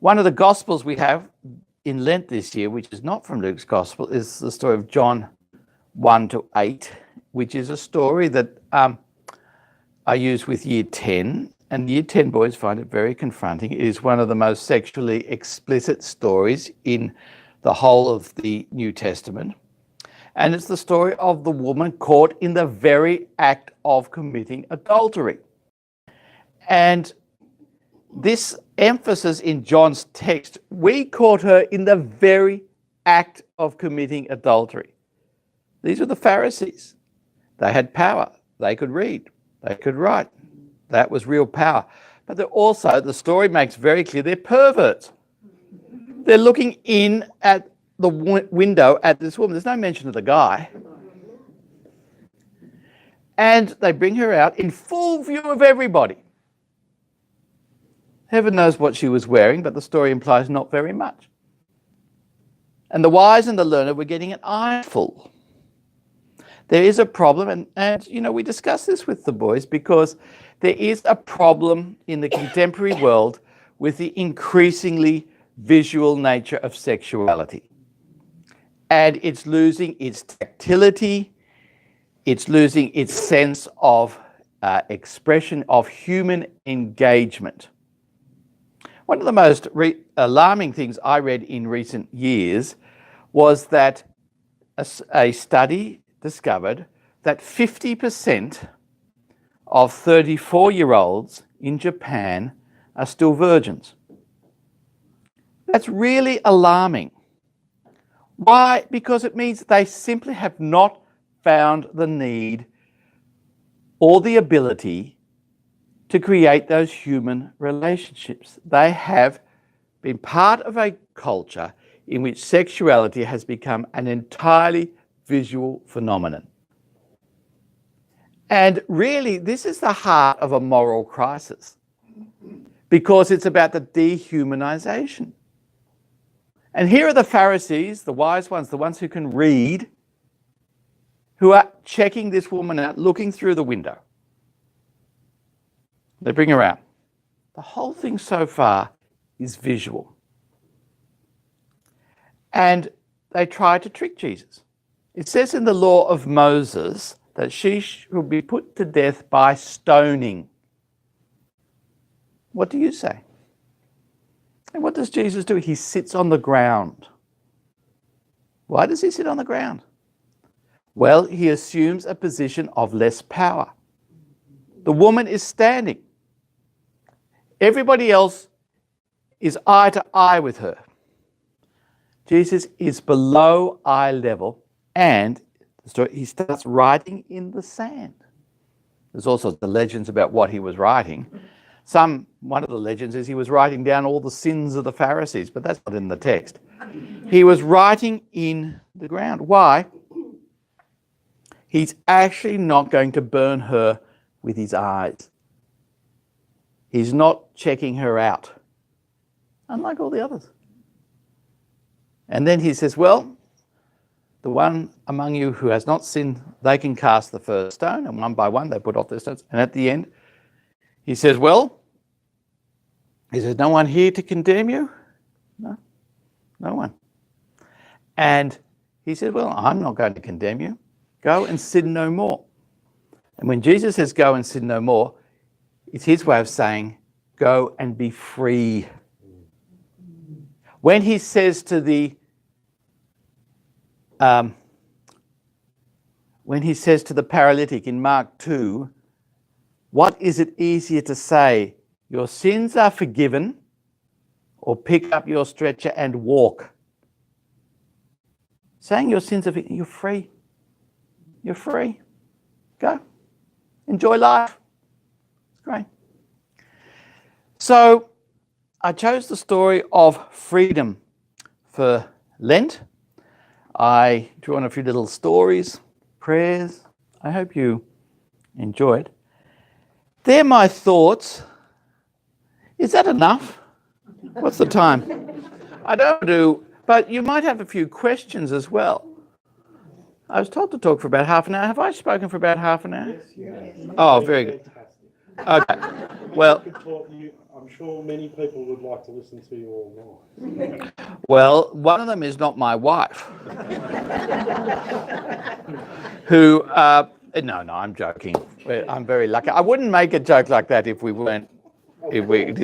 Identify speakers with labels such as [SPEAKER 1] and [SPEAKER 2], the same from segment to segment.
[SPEAKER 1] One of the Gospels we have in Lent this year, which is not from Luke's Gospel, is the story of John 1 to 8, which is a story that I use with Year 10, and Year 10 boys find it very confronting. It is one of the most sexually explicit stories in the whole of the New Testament. And it's the story of the woman caught in the very act of committing adultery. And this emphasis in John's text, we caught her in the very act of committing adultery. These were the Pharisees. They had power. They could read. They could write. That was real power. But they're also, the story makes very clear, they're perverts. They're looking in at the window at this woman. There's no mention of the guy. And they bring her out in full view of everybody. Heaven knows what she was wearing, but the story implies not very much. And the wise and the learned were getting an eyeful. There is a problem, and you know, we discuss this with the boys because there is a problem in the contemporary world with the increasingly visual nature of sexuality. And it's losing its tactility, it's losing its sense of expression of human engagement. One of the most alarming things I read in recent years was that a study discovered that 50% of 34-year-olds in Japan are still virgins. That's really alarming. Why? Because it means they simply have not found the need or the ability to create those human relationships. They have been part of a culture in which sexuality has become an entirely visual phenomenon. And really, this is the heart of a moral crisis because it's about the dehumanization. And here are the Pharisees, the wise ones, the ones who can read, who are checking this woman out, looking through the window. They bring her out. The whole thing so far is visual. And they try to trick Jesus. It says in the law of Moses that she should be put to death by stoning. What do you say? And what does Jesus do? He sits on the ground. Why does he sit on the ground? Well, he assumes a position of less power. The woman is standing. Everybody else is eye to eye with her. Jesus is below eye level, and he starts writing in the sand. There's also the legends about what he was writing. One of the legends is he was writing down all the sins of the Pharisees, but that's not in the text. He was writing in the ground. Why? He's actually not going to burn her with his eyes. He's not checking her out, unlike all the others. And then he says, well, the one among you who has not sinned, they can cast the first stone. And one by one, they put off their stones. And at the end, he says, well, no one here to condemn you? No, no one. And he said, well, I'm not going to condemn you. Go and sin no more. And when Jesus says go and sin no more, it's his way of saying, go and be free. When he says to the paralytic in Mark 2, what is it easier to say? Your sins are forgiven, or pick up your stretcher and walk? Saying your sins are forgiven, you're free. You're free. Go. Enjoy life. It's great. So I chose the story of freedom for Lent. I drew on a few little stories, prayers. I hope you enjoyed. They're my thoughts. Is that enough? What's the time? I don't do, but you might have a few questions as well. I was told to talk for about half an hour. Have I spoken for about half an hour?
[SPEAKER 2] Yes.
[SPEAKER 1] Oh, very good. Okay. Well,
[SPEAKER 2] I'm sure many people would like to listen to you all night.
[SPEAKER 1] Well, one of them is not my wife. Who, no, I'm joking. I'm very lucky. I wouldn't make a joke like that if we didn't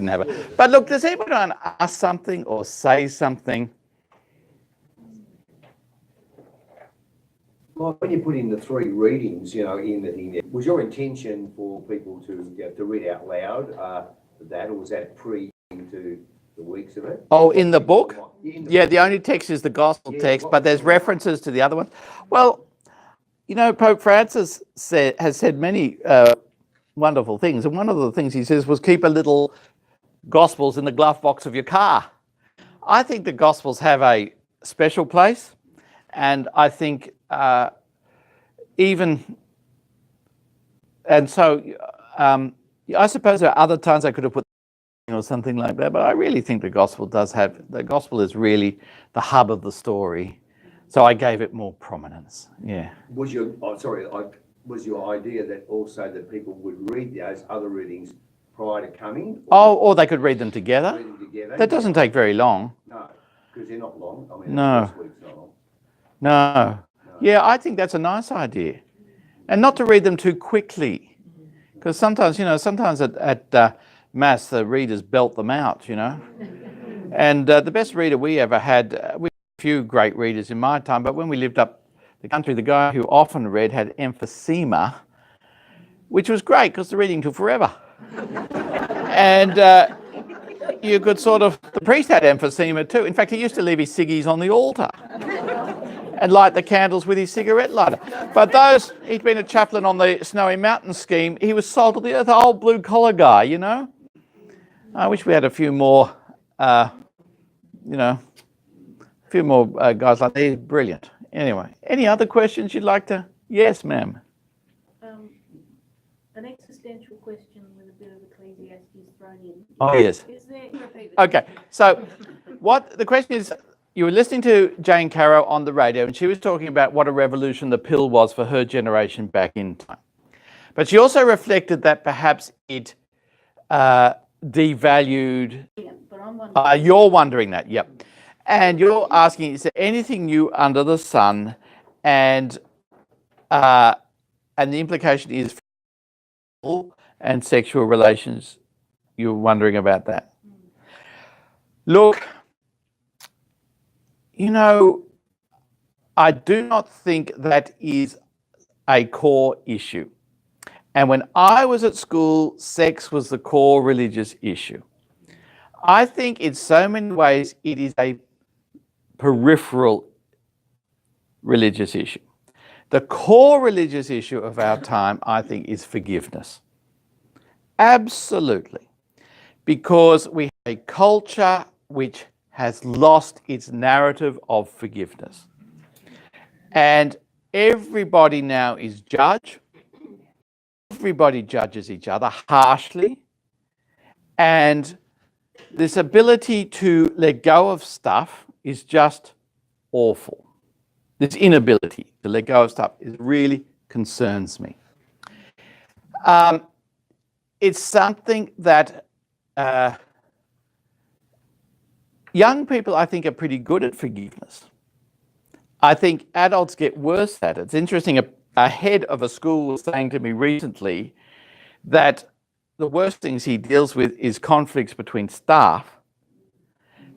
[SPEAKER 1] have it. But look, does anyone want to ask something or say something?
[SPEAKER 3] Well, when you put in the 3 readings, in the thing, was your intention for people to read out loud that, or was that to the weeks of it?
[SPEAKER 1] Oh, in the book? Yeah, the only text is the gospel text, but there's references to the other ones. Well, Pope Francis has said many wonderful things, and one of the things he says was keep a little Gospels in the glove box of your car. I think the Gospels have a special place, and I think I suppose there are other times I could have put or something like that, but I really think the Gospel is really the hub of the story. So I gave it more prominence. Yeah.
[SPEAKER 3] Was your idea that also that people would read those other readings prior to coming?
[SPEAKER 1] Or they could read them together. That doesn't take very long.
[SPEAKER 3] No, because they're not long. I mean,
[SPEAKER 1] no.
[SPEAKER 3] The first week's not long.
[SPEAKER 1] No. Yeah, I think that's a nice idea. And not to read them too quickly. Because sometimes at Mass, the readers belt them out, And the best reader we ever had, we had a few great readers in my time, but when we lived up the country, the guy who often read had emphysema, which was great because the reading took forever. And you could the priest had emphysema too. In fact, he used to leave his ciggies on the altar and light the candles with his cigarette lighter. But he'd been a chaplain on the Snowy Mountain scheme. He was salt of the earth, the old blue collar guy, I wish we had a few more, guys like these. Brilliant. Anyway, any other questions you'd like to? Yes, ma'am.
[SPEAKER 4] An existential question with a bit of Ecclesiastes thrown in.
[SPEAKER 1] Oh, yes.
[SPEAKER 4] Is there?
[SPEAKER 1] Okay, so what the question is, you were listening to Jane Caro on the radio, and she was talking about what a revolution the pill was for her generation back in time. But she also reflected that perhaps it devalued.
[SPEAKER 4] Yeah, but I'm wondering.
[SPEAKER 1] You're wondering that, yep. And you're asking, is there anything new under the sun? And the implication is and sexual relations. You're wondering about that. Look, I do not think that is a core issue. And when I was at school, sex was the core religious issue. I think in so many ways it is a peripheral religious issue. The core religious issue of our time, I think, is forgiveness. Absolutely. Because we have a culture which has lost its narrative of forgiveness. And everybody now is judge. Everybody judges each other harshly. And this ability to let go of stuff is just awful. This inability to let go of stuff really concerns me. It's something that young people, I think, are pretty good at forgiveness. I think adults get worse at it. It's interesting, a head of a school was saying to me recently that the worst things he deals with is conflicts between staff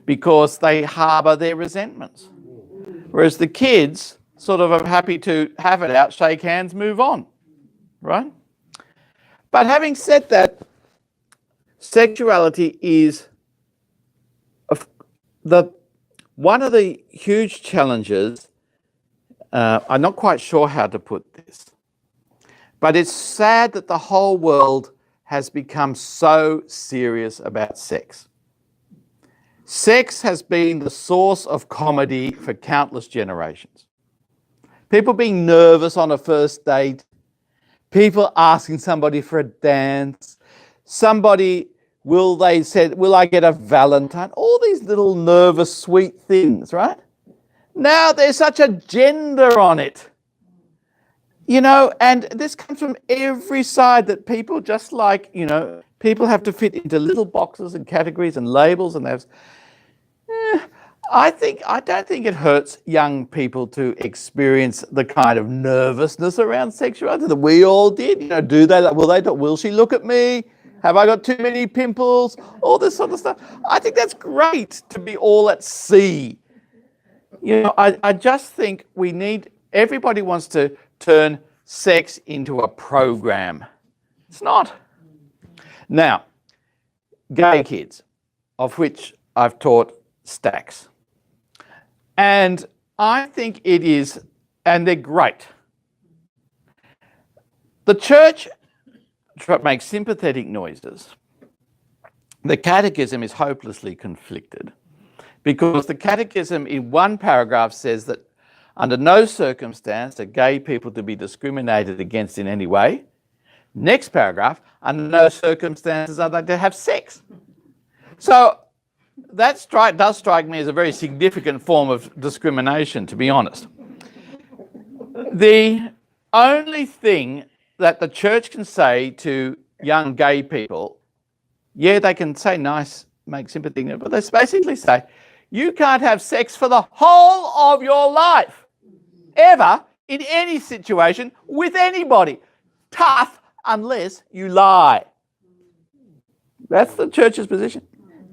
[SPEAKER 1] because they harbour their resentments. Whereas the kids sort of are happy to have it out, shake hands, move on, right? But having said that, sexuality is one of the huge challenges. I'm not quite sure how to put this, but it's sad that the whole world has become so serious about sex. Sex has been the source of comedy for countless generations. People being nervous on a first date, people asking somebody for a dance, will I get a Valentine? All these little nervous, sweet things, right? Now there's such a gender on it. You know, and this comes from every side, that people just like, you know, people have to fit into little boxes and categories and labels, and there's, I don't think it hurts young people to experience the kind of nervousness around sexuality that we all did. You know, will she look at me? Have I got too many pimples? All this sort of stuff. I think that's great to be all at sea. You know, I just think everybody wants to turn sex into a program. It's not. Now, gay kids, of which I've taught stacks. And I think it is, and they're great. The church makes sympathetic noises. The catechism is hopelessly conflicted, because the catechism in one paragraph says that under no circumstance are gay people to be discriminated against in any way. Next paragraph, under no circumstances are they to have sex. So that does strike me as a very significant form of discrimination, to be honest. The only thing that the church can say to young gay people, yeah, they can say nice, make sympathy, but they basically say, you can't have sex for the whole of your life, ever, in any situation, with anybody. Tough, unless you lie. That's the church's position.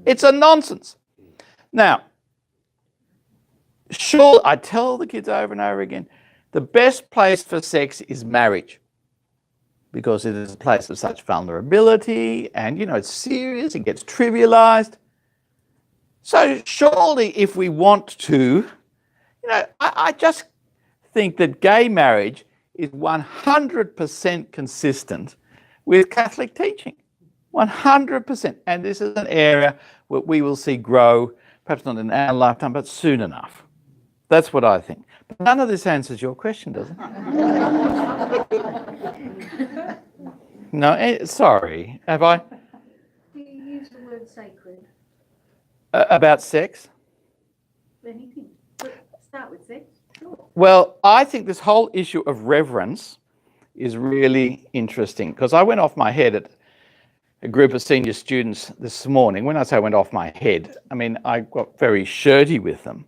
[SPEAKER 1] It's a nonsense. Now, sure, I tell the kids over and over again, the best place for sex is marriage, because it is a place of such vulnerability, and, you know, it's serious, it gets trivialized. So surely if we want to, you know, I just think that gay marriage is 100% consistent with Catholic teaching. 100%. And this is an area where we will see grow, perhaps not in our lifetime, but soon enough. That's what I think. But none of this answers your question, does it? No, sorry. Have I?
[SPEAKER 4] Do you use the word sacred?
[SPEAKER 1] About sex?
[SPEAKER 4] Anything. Start with sex. Sure.
[SPEAKER 1] Well, I think this whole issue of reverence is really interesting, because I went off my head at a group of senior students this morning. When I say I went off my head, I mean I got very shirty with them,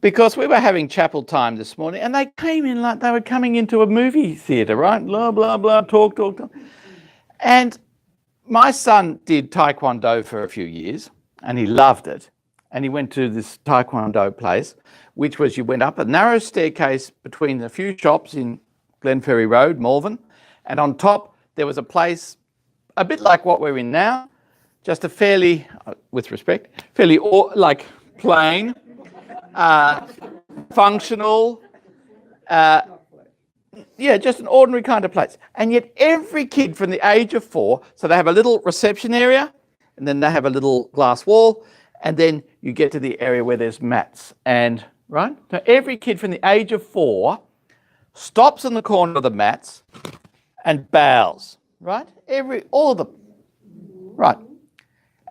[SPEAKER 1] because we were having chapel time this morning, and they came in like they were coming into a movie theatre, right? Blah, blah, blah, talk. And my son did Taekwondo for a few years, and he loved it. And he went to this Taekwondo place, which was, you went up a narrow staircase between a few shops in Glenferrie Road, Malvern, and on top there was a place a bit like what we're in now, just a fairly, with respect, fairly like plain, functional, just an ordinary kind of place. And yet every kid from the age of 4, so they have a little reception area, and then they have a little glass wall, and then you get to the area where there's mats. And, right? So every kid from the age of 4 stops in the corner of the mats and bows, right? All of them. Right.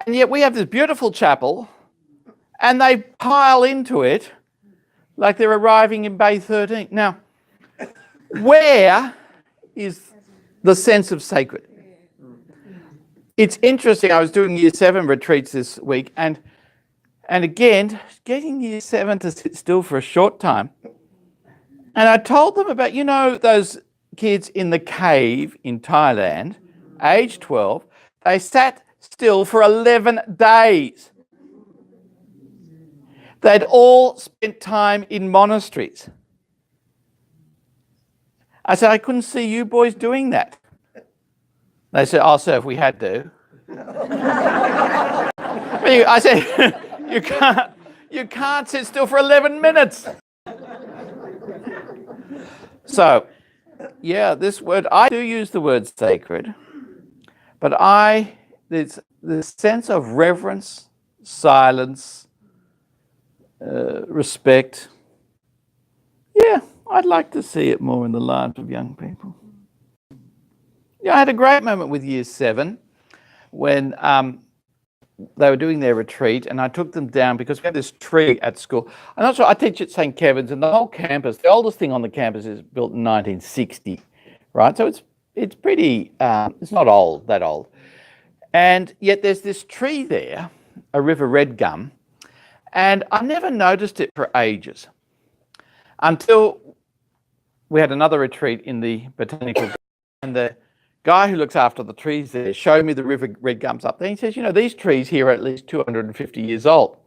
[SPEAKER 1] And yet we have this beautiful chapel, and they pile into it like they're arriving in Bay 13. Now, where is the sense of sacred? It's interesting. I was doing Year 7 retreats this week, and again, getting Year 7 to sit still for a short time. And I told them about, you know, those kids in the cave in Thailand, age 12, they sat still for 11 days. They'd all spent time in monasteries. I said, I couldn't see you boys doing that. They said, oh, sir, if we had to. I said, you can't sit still for 11 minutes. So, yeah, this word, I do use the word sacred, but there's this sense of reverence, silence, respect. Yeah, I'd like to see it more in the lives of young people. Yeah, I had a great moment with Year 7 when they were doing their retreat, and I took them down because we had this tree at school. I'm not sure, I teach at St. Kevin's, and the whole campus, the oldest thing on the campus is built in 1960, right? So it's pretty, it's not old, that old. And yet there's this tree there, a river red gum, and I never noticed it for ages until we had another retreat in the botanical garden, and the guy who looks after the trees there showed me the river red gums up there. He says, you know, these trees here are at least 250 years old.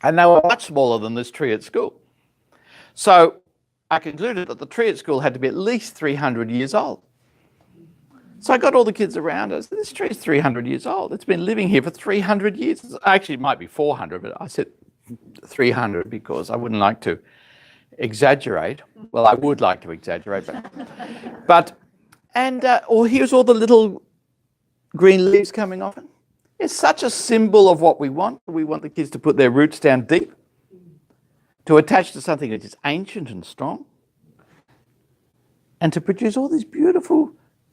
[SPEAKER 1] And they were much smaller than this tree at school. So I concluded that the tree at school had to be at least 300 years old. So I got all the kids around. I said, this tree is 300 years old. It's been living here for 300 years. Actually, it might be 400, but I said 300 because I wouldn't like to exaggerate. Well, I would like to exaggerate, but here's all the little green leaves coming off it. It's such a symbol of what we want. We want the kids to put their roots down deep, to attach to something that is ancient and strong, and to produce all these beautiful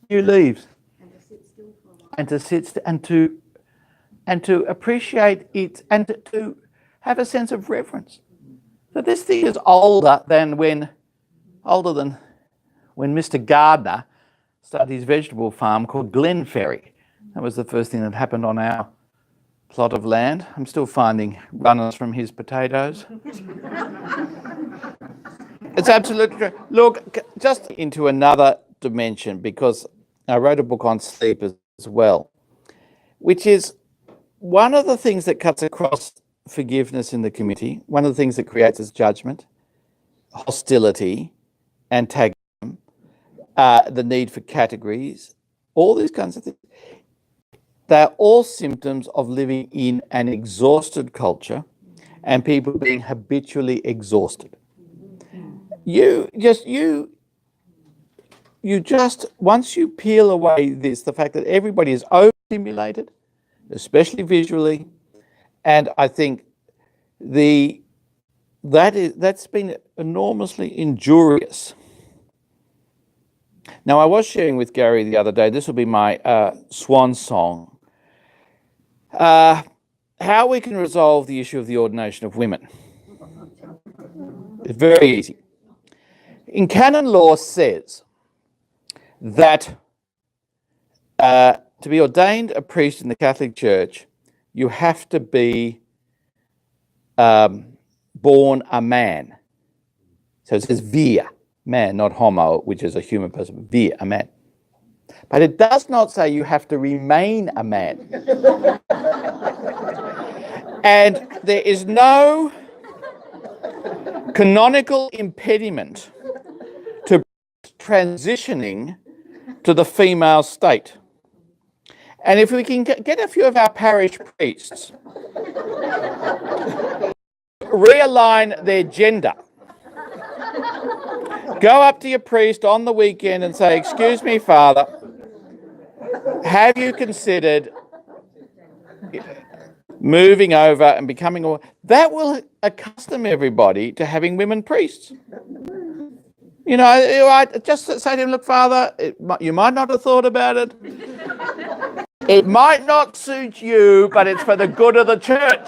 [SPEAKER 1] new leaves,
[SPEAKER 4] And to sit still for a while.
[SPEAKER 1] and to sit and to appreciate it, and to have a sense of reverence. So this thing is older than when Mr. Gardner started his vegetable farm called Glenferrie. That was the first thing that happened on our plot of land. I'm still finding runners from his potatoes. It's absolutely true. Look, just into another dimension, because I wrote a book on sleep as well, which is one of the things that cuts across forgiveness in the community, one of the things that creates is judgment, hostility, antagonism, the need for categories, all these kinds of things. They're all symptoms of living in an exhausted culture and people being habitually exhausted. You just, once you peel away this, the fact that everybody is overstimulated, especially visually, and I think that's been enormously injurious. Now, I was sharing with Gary the other day, this will be my swan song, how we can resolve the issue of the ordination of women. It's very easy. In canon law says that to be ordained a priest in the Catholic Church, you have to be born a man. So it says vir, man, not homo, which is a human person, vir, a man. But it does not say you have to remain a man. And there is no canonical impediment to transitioning to the female state. And if we can get a few of our parish priests realign their gender, go up to your priest on the weekend and say, excuse me, Father, have you considered moving over and becoming a... That will accustom everybody to having women priests. You know, just say to him, look, Father, you might not have thought about it. It might not suit you, but it's for the good of the church.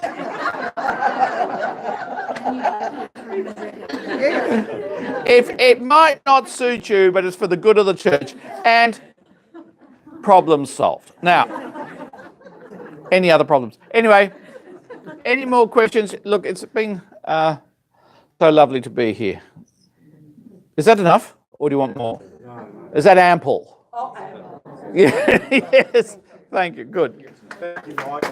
[SPEAKER 1] If it might not suit you, but it's for the good of the church, and problem solved. Now, any other problems? Anyway, any more questions? Look, it's been so lovely to be here. Is that enough, or do you want more? Is that ample? Yeah, yes. Thank you. Good.
[SPEAKER 2] Thank you, Mike.